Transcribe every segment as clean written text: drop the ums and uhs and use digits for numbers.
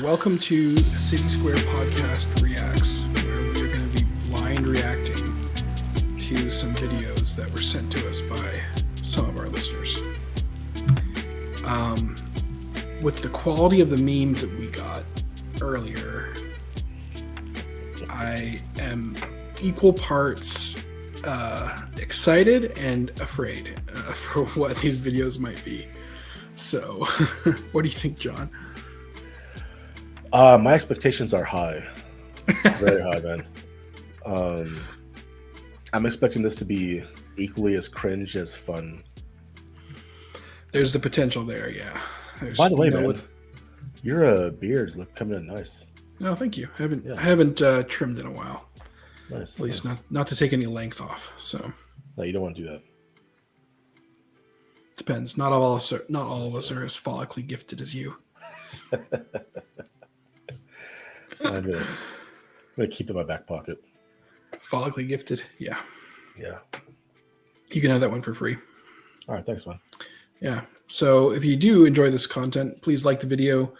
welcome to City Square Podcast Reacts, where we're going to be blind reacting to some videos that were sent to us by some of our listeners. With the quality of the memes that we got earlier, I am equal parts excited and afraid for what these videos might be. So, what do you think, John? My expectations are high, very high, man. I'm expecting this to be equally as cringe as fun. There's the potential there, yeah. By the way, man, your beards look coming in nice. No, thank you. I haven't trimmed in a while. Nice. At least not to take any length off. So. No, you don't want to do that. Depends. Not all of us are as follically gifted as you. I'm gonna keep it in my back pocket. Follically gifted, yeah. Yeah. You can have that one for free. All right, thanks, man. Yeah. So if you do enjoy this content, please like the video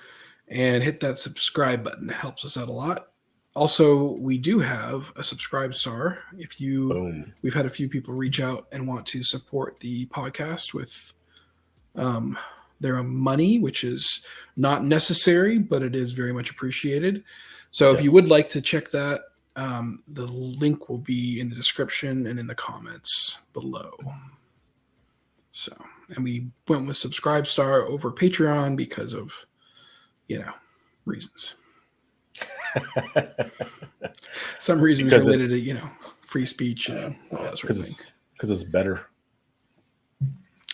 and hit that subscribe button. It helps us out a lot. Also, we do have a subscribe star. We've had a few people reach out and want to support the podcast with their own money, which is not necessary, but it is very much appreciated. So if you would like to check that, the link will be in the description and in the comments below. So, and we went with Subscribe Star over Patreon because of, reasons. Some reasons related to, free speech and all that sort of thing. Because it's better.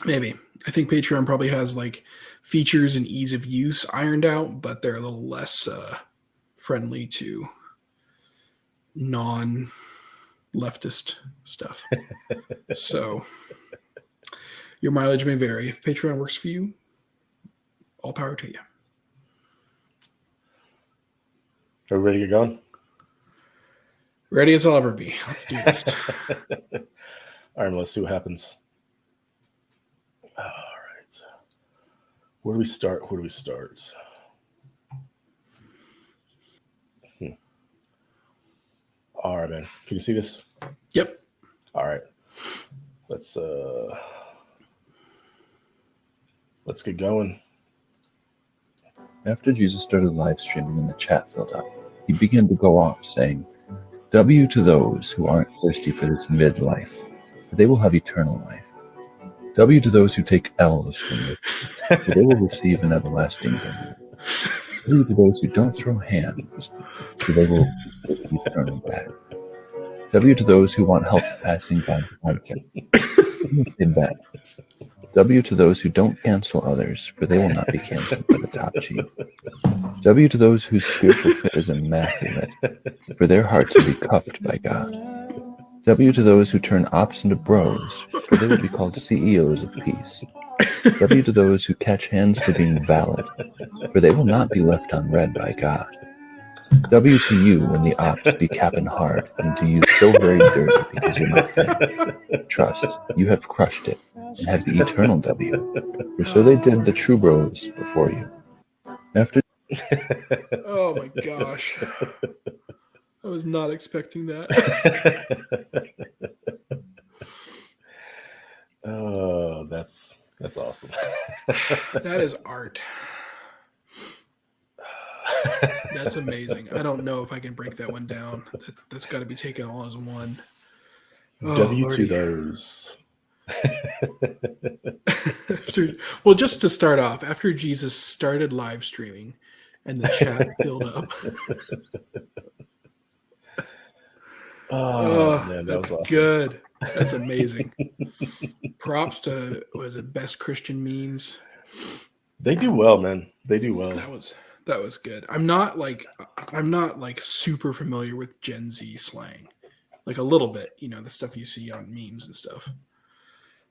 Maybe. I think Patreon probably has like features and ease of use ironed out, but they're a little less friendly to non-leftist stuff. So your mileage may vary. If Patreon works for you, all power to you. Are we ready to get going? Ready as I'll ever be. Let's do this. All right, let's see what happens. All right. Where do we start? All right, man. Can you see this? Yep. All right. Let's get going. After Jesus started live streaming and the chat filled up, he began to go off saying, "W to those who aren't thirsty for this midlife, for they will have eternal life. W to those who take L's from it, for they will receive an everlasting W. W to those who don't throw hands, for they will get eternal back. W to those who want help passing God's content, say bet. W to those who don't cancel others, for they will not be canceled by the top chief. W to those whose spiritual fit is immaculate, for their hearts will be cuffed by God. W to those who turn ops into bros, for they will be called CEOs of peace. W to those who catch hands for being valid, for they will not be left on red by God. W to you when the ops be capping hard, and to you so very dirty because you're not fair. Trust, you have crushed it, and have the eternal W, for so they did the true bros before you. After Oh my gosh. I was not expecting that. Oh, that's awesome. That is art. That's amazing. I don't know if I can break that one down. That's got to be taken all as one. W to those. Well, just to start off, after Jesus started live streaming and the chat filled up. Oh man, that's was awesome. Good. That's amazing. Props to Best Christian Memes. They do well, man. They do well. That was good. I'm not like super familiar with Gen Z slang. Like a little bit, the stuff you see on memes and stuff.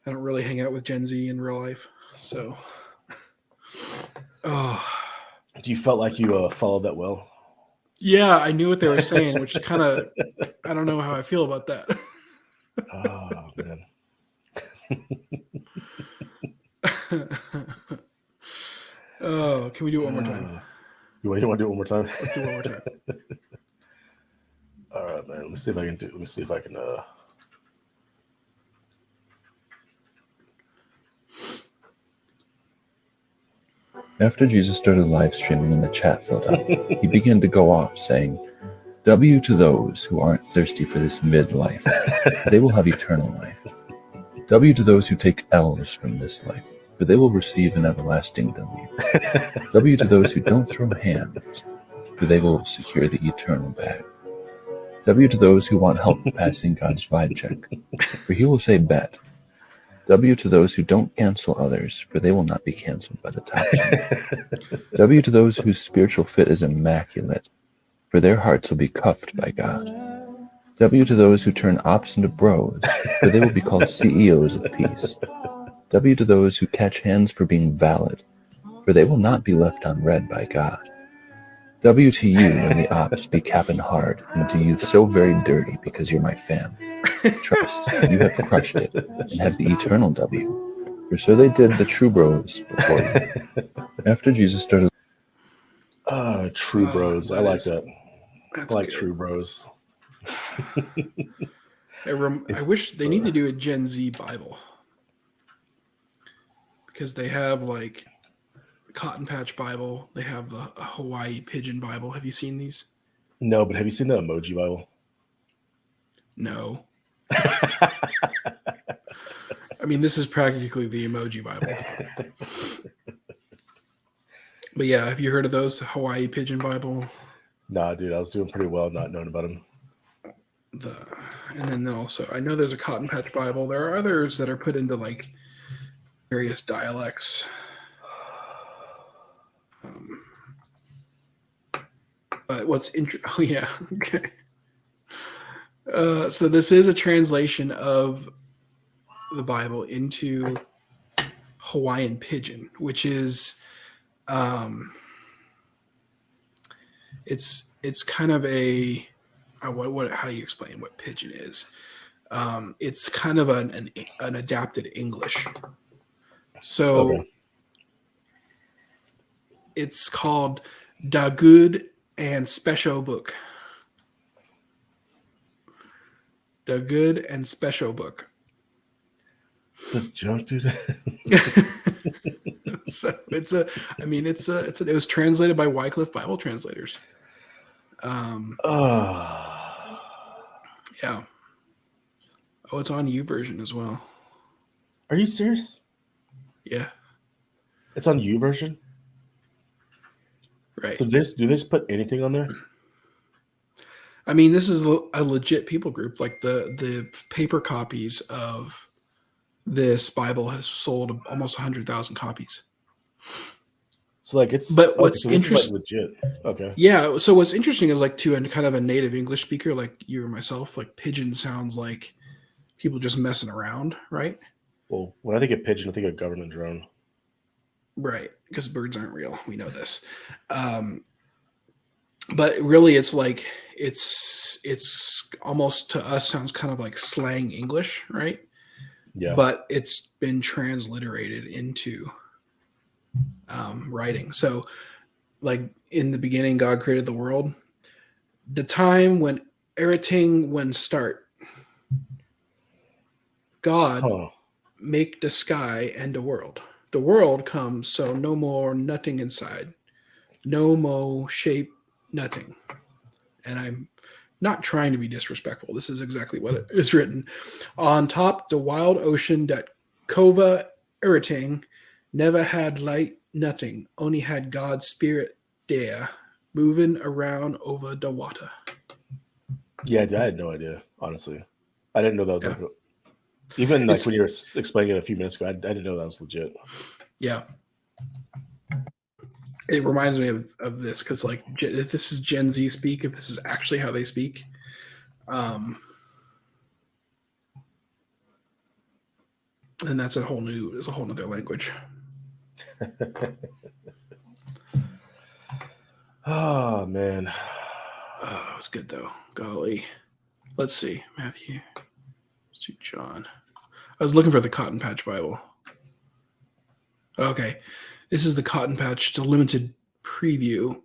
I don't really hang out with Gen Z in real life. So Do you felt like you followed that well? Yeah, I knew what they were saying, which is kind of, I don't know how I feel about that. Oh, man. Oh, can we do it one more time? You want to do it one more time? Let's do it one more time. All right, man. Let me see if I can do. Let me see if I can. After Jesus started live streaming and the chat filled up, he began to go off saying, W to those who aren't thirsty for this midlife, for they will have eternal life. W to those who take L's from this life, for they will receive an everlasting W. W to those who don't throw hands, for they will secure the eternal bag. W to those who want help passing God's vibe check, for he will say bet. W to those who don't cancel others, for they will not be canceled by the tide. W to those whose spiritual fit is immaculate, for their hearts will be cuffed by God. W to those who turn ops into bros, for they will be called CEOs of peace. W to those who catch hands for being valid, for they will not be left unread by God. W to you when the ops be capping hard, and to you so very dirty because you're my fam. Trust, you have crushed it, and have the eternal W. For so they did the true bros before you. After Jesus started... True bros. I like that. I like good. true bros. I wish they need to do a Gen Z Bible. Because they have like Cotton Patch Bible. They have the Hawaii Pigeon Bible. Have you seen these? No, but have you seen the Emoji Bible? No. I mean, this is practically the Emoji Bible. But yeah, have you heard of those? Hawaii Pigeon Bible? Nah, dude, I was doing pretty well not knowing about them. And then also, I know there's a Cotton Patch Bible. There are others that are put into like various dialects. But what's interesting? Oh yeah, okay. So this is a translation of the Bible into Hawaiian Pidgin, which is, it's kind of a what? How do you explain what Pidgin is? It's kind of an adapted English. So Okay. It's called Da Good and Special Book. The Good and Special Book. The junk, dude. So it was translated by Wycliffe Bible Translators. Yeah. Oh, it's on YouVersion as well. Are you serious? Yeah. It's on YouVersion? Right. So do they just put anything on there? I mean, this is a legit people group. Like the paper copies of this Bible has sold almost 100,000 copies. So like it's But what's so this is, like, interesting? legit. Okay. Yeah. So what's interesting is like to a kind of a native English speaker like you or myself, like pigeon sounds like people just messing around, right? Well, when I think of pigeon, I think of government drone. Right, because birds aren't real. We know this. But really, it's like it's almost to us sounds kind of like slang English, right? Yeah. But it's been transliterated into writing. So, like in the beginning, God created the world. The time when everything when start, God make the sky and the world. The world comes, so no more nothing inside. No more shape, nothing. And I'm not trying to be disrespectful. This is exactly what it is written. On top, the wild ocean that Kova everything never had light, nothing. Only had God's spirit there, moving around over the water. Yeah, I had no idea, honestly. I didn't know that was like even like when you were explaining it a few minutes ago, I didn't know that was legit. Yeah. It reminds me of this because like if this is Gen Z speak, if this is actually how they speak, and that's a whole nother language. Oh man. Oh, it was good though. Golly. Let's see. Matthew. Let's do John. I was looking for the Cotton Patch Bible. Okay. This is the Cotton Patch. It's a limited preview.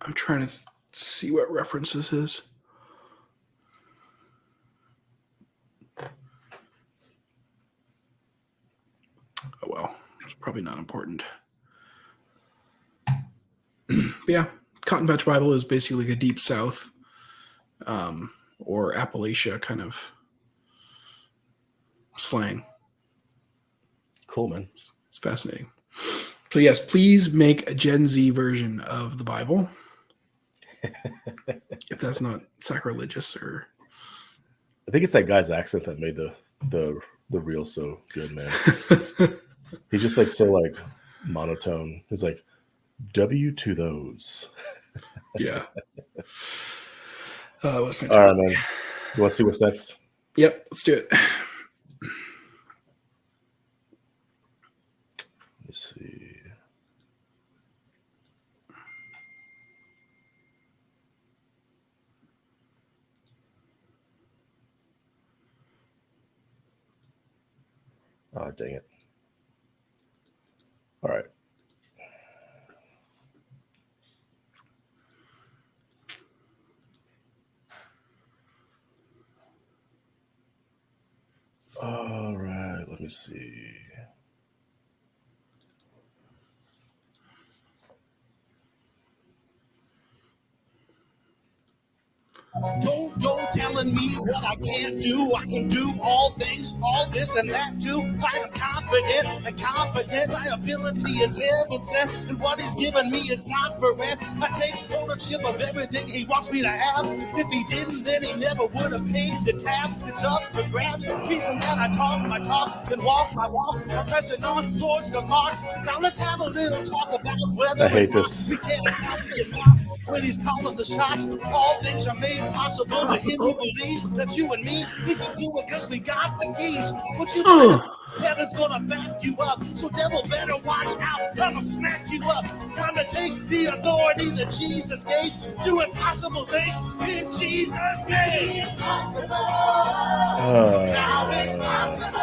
I'm trying to see what reference this is. Oh, well, it's probably not important. But yeah, Cotton Patch Bible is basically like a Deep South or Appalachia kind of slang. Cool, man. It's fascinating. So yes, please make a Gen Z version of the Bible. If that's not sacrilegious or I think it's that guy's accent that made the reel so good, man. He's just like so like monotone. He's like W to those. yeah. It was fantastic. All right, man. You want to see what's next? Yep, let's do it. Let's see. Oh, dang it. All right. All right, let me see. Don't go telling me what I can't do. I can do all things, all this and that too. I am confident and competent. My ability is heaven sent, and what he's given me is not for rent. I take ownership of everything he wants me to have. If he didn't, then he never would have paid the tab. It's up for grabs. Reason that I talk my talk, then walk my walk. I'm pressing on towards the mark. Now let's have a little talk about whether I hate or not this. we can account for it now. When he's calling the shots, all things are made possible to him who believes that you and me, we can do it because we got the keys. What you do, heaven's gonna back you up. So devil better watch out, I'ma smack you up. Time to take the authority that Jesus gave, do impossible things in Jesus' name. Now it's possible,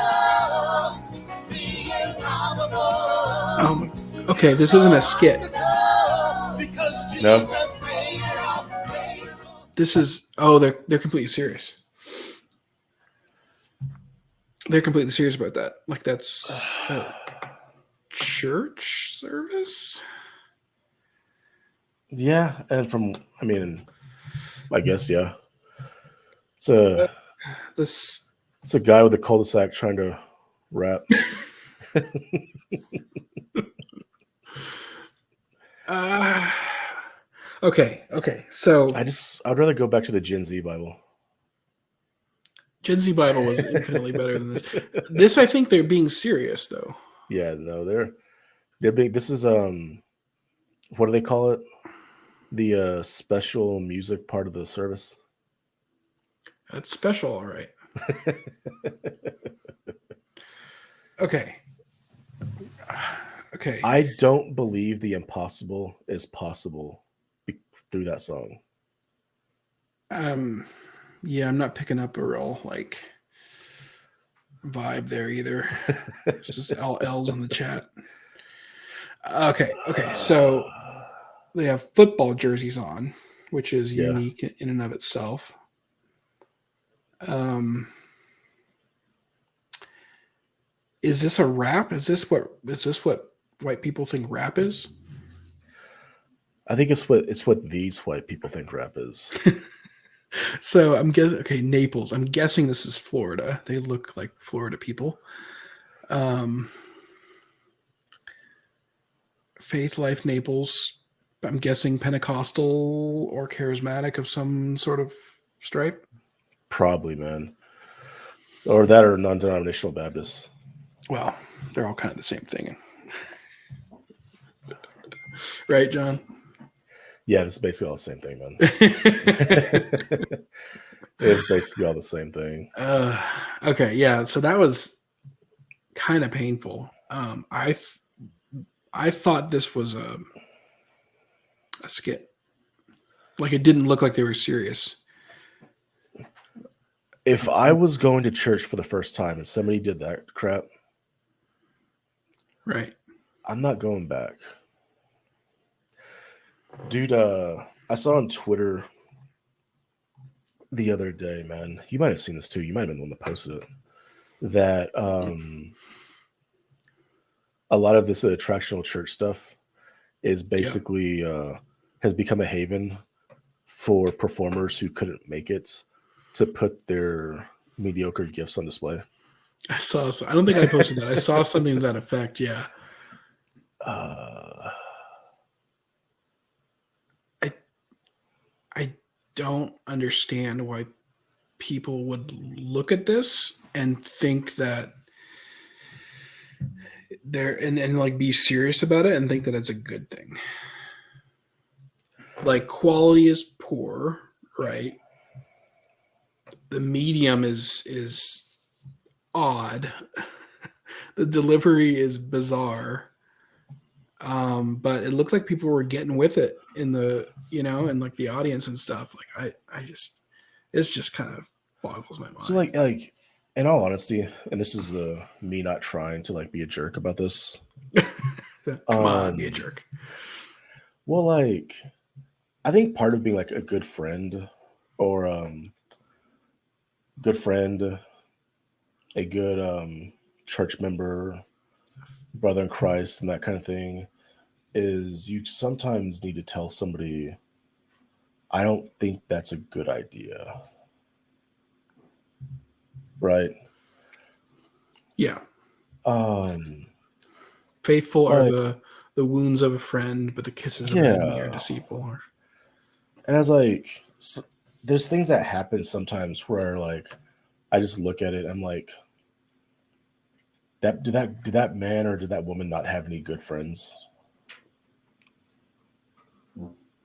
the improbable. Okay, this isn't a skit. No. This is they're completely serious. They're completely serious about that. Like that's a church service. Yeah, and I guess yeah. It's a guy with a cul-de-sac trying to rap. Okay. So I'd rather go back to the Gen Z Bible. Gen Z Bible was infinitely better than this. This, I think they're being serious though. Yeah, no, they're big. This is what do they call it? The special music part of the service. That's special, all right. Okay. I don't believe the impossible is possible through that song. Yeah, I'm not picking up a real vibe there either. It's just all L's in the chat. Okay. So they have football jerseys on, which is unique in and of itself. Is this a rap? Is this what white people think rap is? I think it's what these white people think rap is. So I'm guessing. Okay, Naples. I'm guessing this is Florida. They look like Florida people. Faith Life Naples. I'm guessing Pentecostal or charismatic of some sort of stripe. Probably, man. Or that or non-denominational Baptist. Well, they're all kind of the same thing. Right, John? Yeah, it's basically all the same thing, man. It's basically all the same thing. Okay, yeah. So that was kind of painful. I thought this was a skit. Like it didn't look like they were serious. If I was going to church for the first time and somebody did that crap, Right. I'm not going back. Dude, I saw on Twitter the other day, man. You might have seen this too. You might have been the one that posted it. That a lot of this attractional church stuff is basically has become a haven for performers who couldn't make it to put their mediocre gifts on display. I saw. I don't think I posted that. I saw something to that effect. Yeah. I don't understand why people would look at this and think that they're and like be serious about it and think that it's a good thing. Like quality is poor, right? The medium is odd. The delivery is bizarre. But it looked like people were getting with it in the, and like the audience and stuff. Like it's just kind of boggles my mind. So like in all honesty, and this is me not trying to like be a jerk about this. Come on, be a jerk. Well, like I think part of being like a good friend or a good church member, brother in Christ, and that kind of thing is you sometimes need to tell somebody, I don't think that's a good idea. Right? Yeah. like, Faithful are the wounds of a friend, but the kisses of an enemy are deceitful. And I was like, there's things that happen sometimes where like I just look at it, I'm like, did that man or did that woman not have any good friends?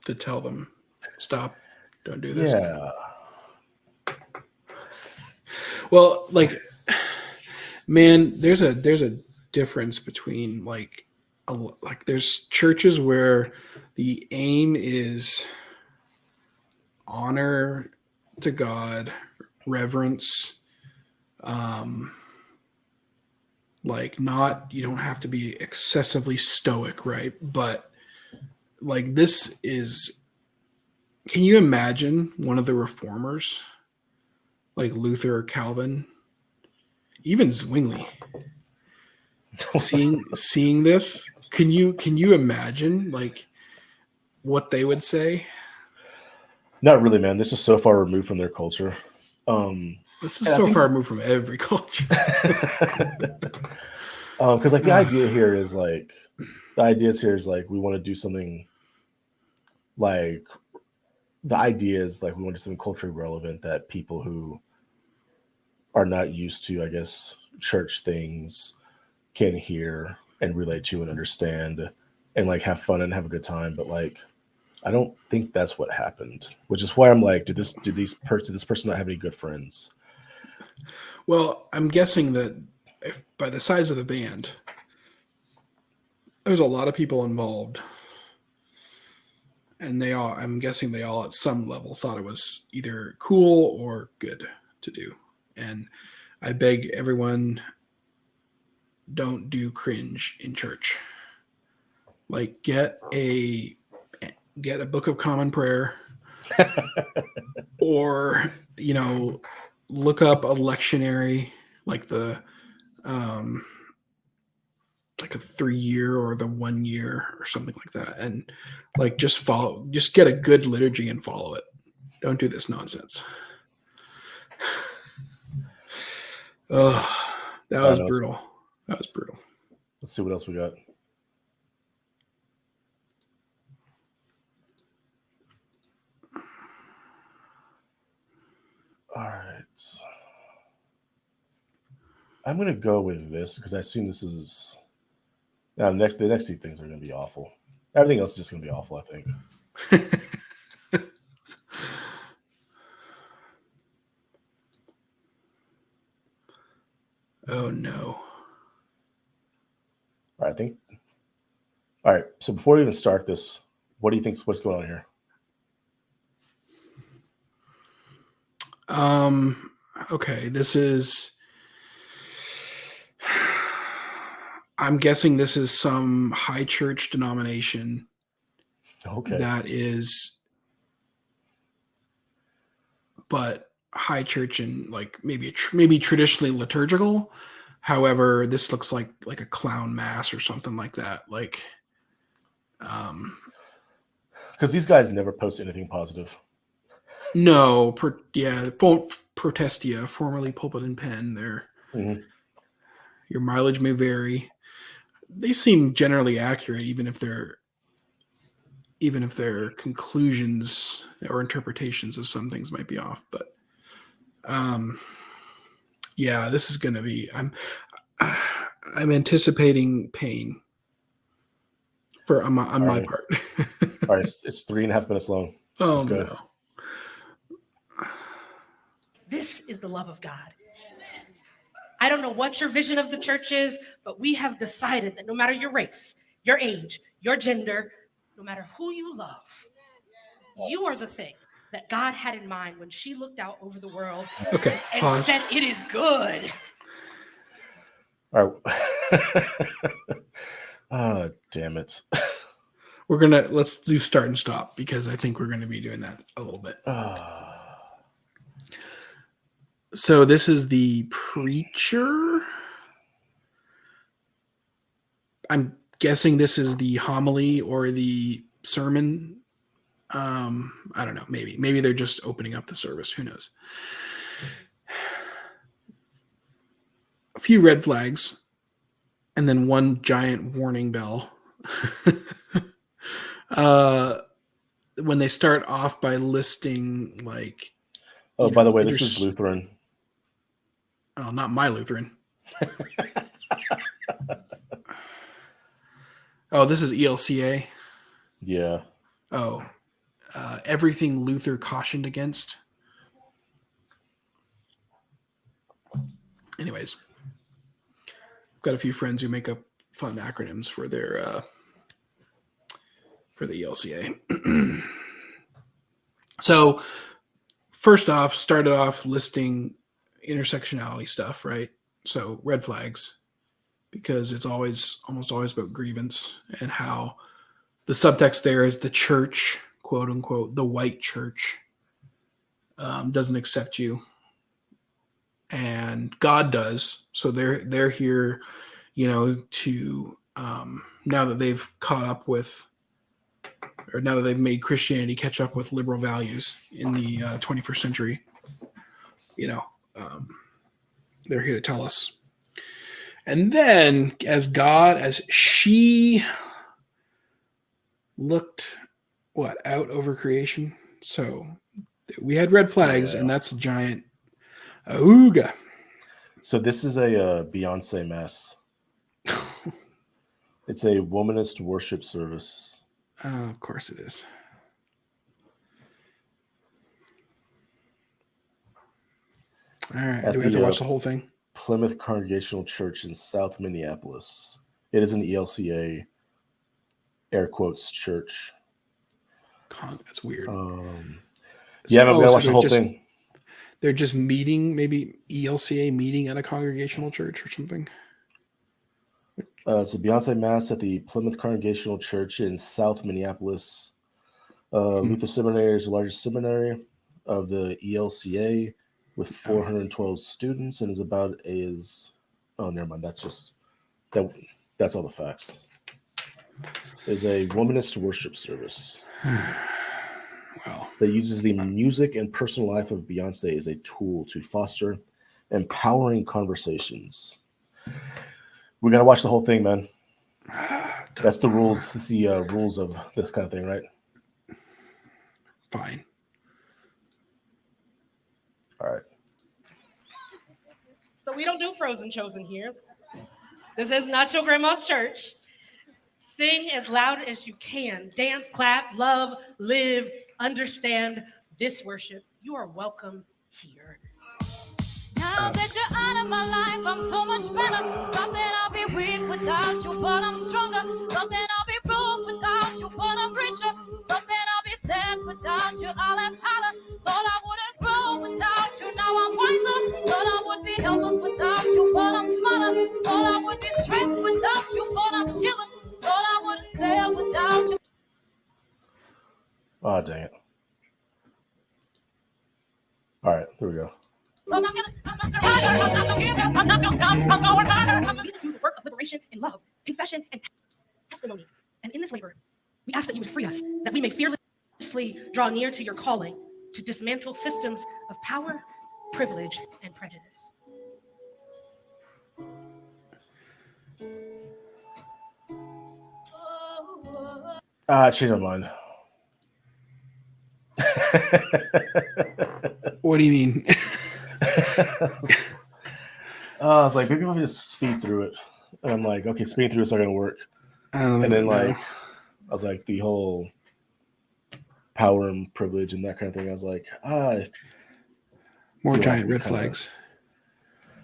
To tell them, stop, don't do this. Yeah. Well, like, man, there's a difference between like there's churches where the aim is honor to God, reverence, like not, you don't have to be excessively stoic, right? But like this is, can you imagine one of the reformers like Luther or Calvin, even Zwingli, seeing this? Can you imagine like what they would say? Not really, man. This is so far removed from their culture. This is so far removed from every culture. Because like the idea here is like we want to do something like we want to do something culturally relevant that people who are not used to, I guess, church things can hear and relate to and understand and like have fun and have a good time. But like, I don't think that's what happened, which is why I'm like, did this person not have any good friends? Well, I'm guessing that by the size of the band, there's a lot of people involved. And I'm guessing they all at some level thought it was either cool or good to do. And I beg everyone, don't do cringe in church. Like get a Book of Common Prayer or, look up a lectionary, like the, like a 3-year or the 1 year or something like that. And like, just get a good liturgy and follow it. Don't do this nonsense. Oh, that was brutal. That was brutal. Let's see what else we got. All right. I'm going to go with this because I assume this is now the next 2 things are going to be awful. Everything else is just going to be awful, I think. Oh no. All right. So before we even start this, what do you think? What's going on here? Okay, this is. I'm guessing this is some high church denomination Okay. that is, but high church and like maybe traditionally liturgical. However, this looks like a clown mass or something like that. Like, Because these guys never post anything positive. no, Protestia, formerly Pulpit and Pen. Mhm. Your mileage may vary. They seem generally accurate, even if their conclusions or interpretations of some things might be off. But yeah, this is going to be. I'm anticipating pain on my part. All right, it's 3.5 minutes long. Oh Let's go. no! This is the love of God. I don't know what your vision of the church is, but we have decided that no matter your race, your age, your gender, no matter who you love, you are the thing that God had in mind when she looked out over the world Okay, and pause. said, it is good. All right. Oh, damn it. Let's do start and stop because I think we're going to be doing that a little bit. So this is the preacher. I'm guessing this is the homily or the sermon. I don't know. Maybe they're just opening up the service. Who knows? A few red flags, and then one giant warning bell. When they start off by listing like. Oh, by the way, this is Lutheran. Oh, not my Lutheran. Oh, this is ELCA. Yeah. Oh, everything Luther cautioned against. Anyways, I've got a few friends who make up fun acronyms for their for the ELCA. So, first off, started off listing intersectionality stuff, right? So red flags, because it's almost always about grievance and how the subtext there is the church, quote unquote, the white church, doesn't accept you, and God does. So they're here, to now that they've caught up with, or now that they've made Christianity catch up with liberal values in the 21st century, they're here to tell us. And then as she looked out over creation. So we had red flags, and that's a giant ooga. So this is a Beyonce mess. It's a womanist worship service. Of course it is. All right. Do we have to watch the whole thing? Plymouth Congregational Church in South Minneapolis. It is an ELCA, air quotes, church. That's weird. Yeah, I'm going to watch the whole thing. They're just meeting, maybe ELCA meeting at a congregational church or something. It's a Beyonce Mass at the Plymouth Congregational Church in South Minneapolis. Luther Seminary is the largest seminary of the ELCA with 412 students and oh, never mind. That's all the facts. Is a womanist worship service. Wow. That uses the music and personal life of Beyonce as a tool to foster empowering conversations. We got to watch the whole thing, man. That's the rules. That's the rules of this kind of thing, right? Fine. All right. So we don't do Frozen Chosen here. This is not your grandma's church. Sing as loud as you can. Dance, clap, love, live, understand this worship. You are welcome here. Now that you're out of my life, I'm so much better. Thought that I'll be weak without you, but I'm stronger. Thought that I'll be broke without you, but I'm richer. Thought that I'll be sad without you, I'll have power. Thought I wouldn't grow without you, now I'm wiser. Oh, dang it. All right, there we go. So I'm not a survivor, I'm not gonna give up, I'm not gonna stop, I'm going harder. We do the work of liberation in love, confession, and testimony. And in this labor, we ask that you would free us, that we may fearlessly draw near to your calling to dismantle systems of power, privilege, and prejudice. I changed my mind. What do you mean? I was like, maybe I'll just speed through it. And I'm like, okay, speeding through it's not gonna work. I don't know. And then like, I was like, the whole power and privilege and that kind of thing. I was like, more feel giant like we red kinda- flags.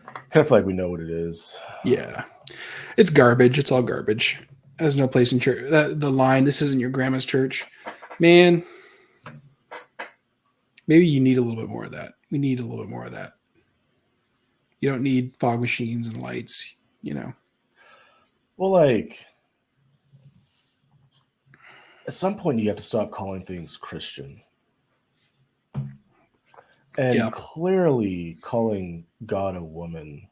kind of feel like we know what it is. Yeah, it's garbage. It's all garbage. Has no place in church. The line, "This isn't your grandma's church," man. Maybe you need a little bit more of that. We need a little bit more of that. You don't need fog machines and lights. You know. Well, like, at some point you have to stop calling things Christian. And Yeah. clearly calling God a woman,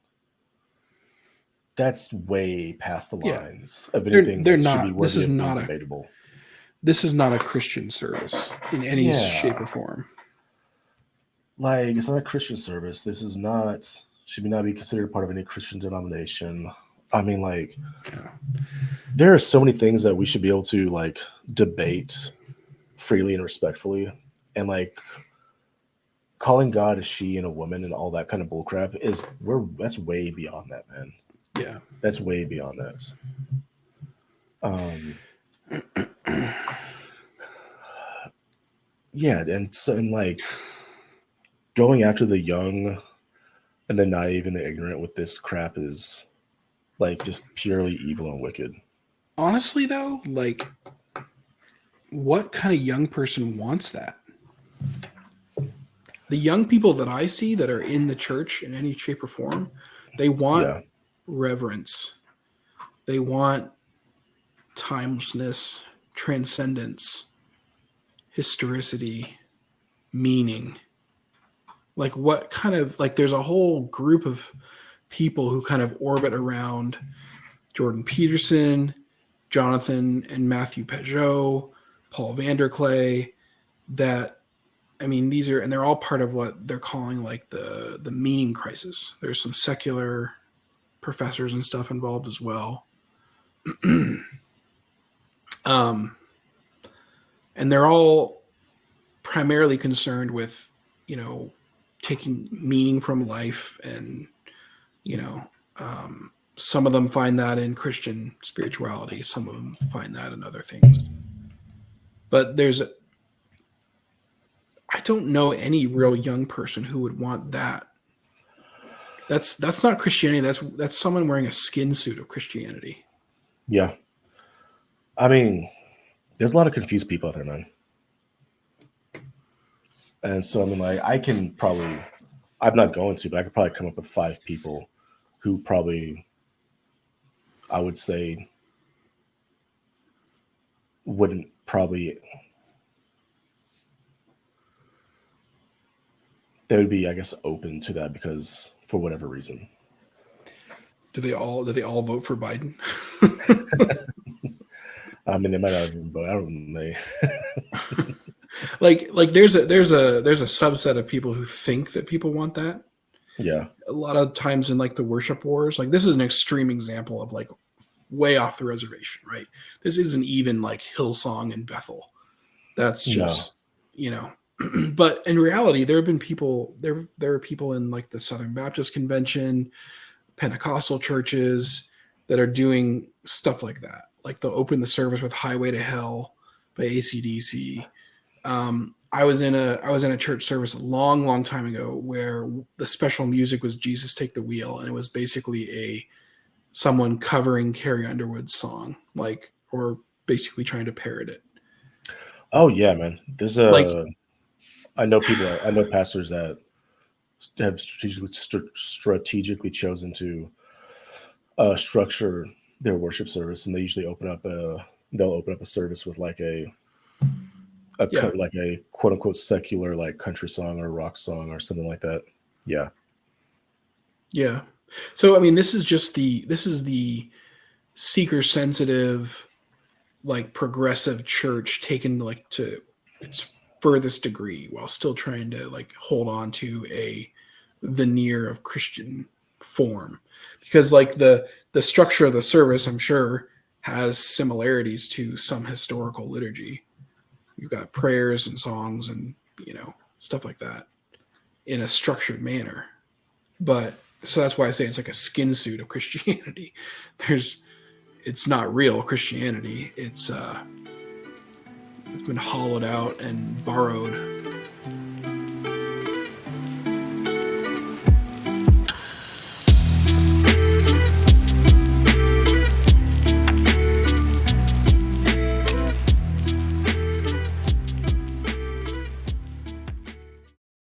that's way past the Yeah. lines of They're anything that not- should be worthy this is of being not a- debatable. This is not a Christian service in any Yeah. shape or form. Like, it's not a Christian service. This is not, should not be considered part of any Christian denomination. I mean, like, Yeah. there are so many things that we should be able to, like, debate freely and respectfully. And, like, calling God a she and a woman and all that kind of bullcrap that's way beyond that, man. Yeah. That's way beyond that. Yeah, and so, and like, going after the young and the naive and the ignorant with this crap is like just purely evil and wicked. Honestly, though, like, what kind of young person wants that? The young people that I see that are in the church in any shape or form, they want Yeah. reverence. They want timelessness, transcendence, historicity, meaning. Like, what kind of, like, there's a whole group of people who kind of orbit around Jordan Peterson, Jonathan and Matthew Peugeot, Paul Vanderklay, that, I mean, these are, and they're all part of what they're calling like the meaning crisis. There's some secular professors and stuff involved as well. And they're all primarily concerned with, you know, taking meaning from life. And, you know, some of them find that in Christian spirituality. Some of them find that in other things. But I don't know any real young person who would want that. That's not Christianity. That's someone wearing a skin suit of Christianity. Yeah. I mean, there's a lot of confused people out there, man. And so, I mean, like, I'm not going to, but I could probably come up with 5 people who probably, I would say, wouldn't probably, they would be, I guess, open to that because for whatever reason. Do they all vote for Biden? I mean, they might not even vote. I don't know. like there's a subset of people who think that people want that. Yeah. A lot of times in like the worship wars, like this is an extreme example of like way off the reservation, right? This isn't even like Hillsong and Bethel. That's just, you know, but in reality, there have been people, there are people in like the Southern Baptist Convention, Pentecostal churches that are doing stuff like that. Like they'll open the service with Highway to Hell by AC/DC. I was in a church service a long time ago where the special music was Jesus Take the Wheel, and it was basically someone covering Carrie Underwood's song, like, or basically trying to parrot it. Oh yeah, man. There's I know pastors that have strategically chosen to structure their worship service, and they usually open up a service with like a Yeah. like a quote unquote secular like country song or rock song or something like that. Yeah. Yeah. So I mean, this is the seeker sensitive, like progressive church taken like to its furthest degree while still trying to like hold on to a veneer of Christian form. Because like the structure of the service, I'm sure, has similarities to some historical liturgy. You've got prayers and songs and stuff like that in a structured manner. But so that's why I say it's like a skin suit of Christianity. It's not real Christianity. It's been hollowed out and borrowed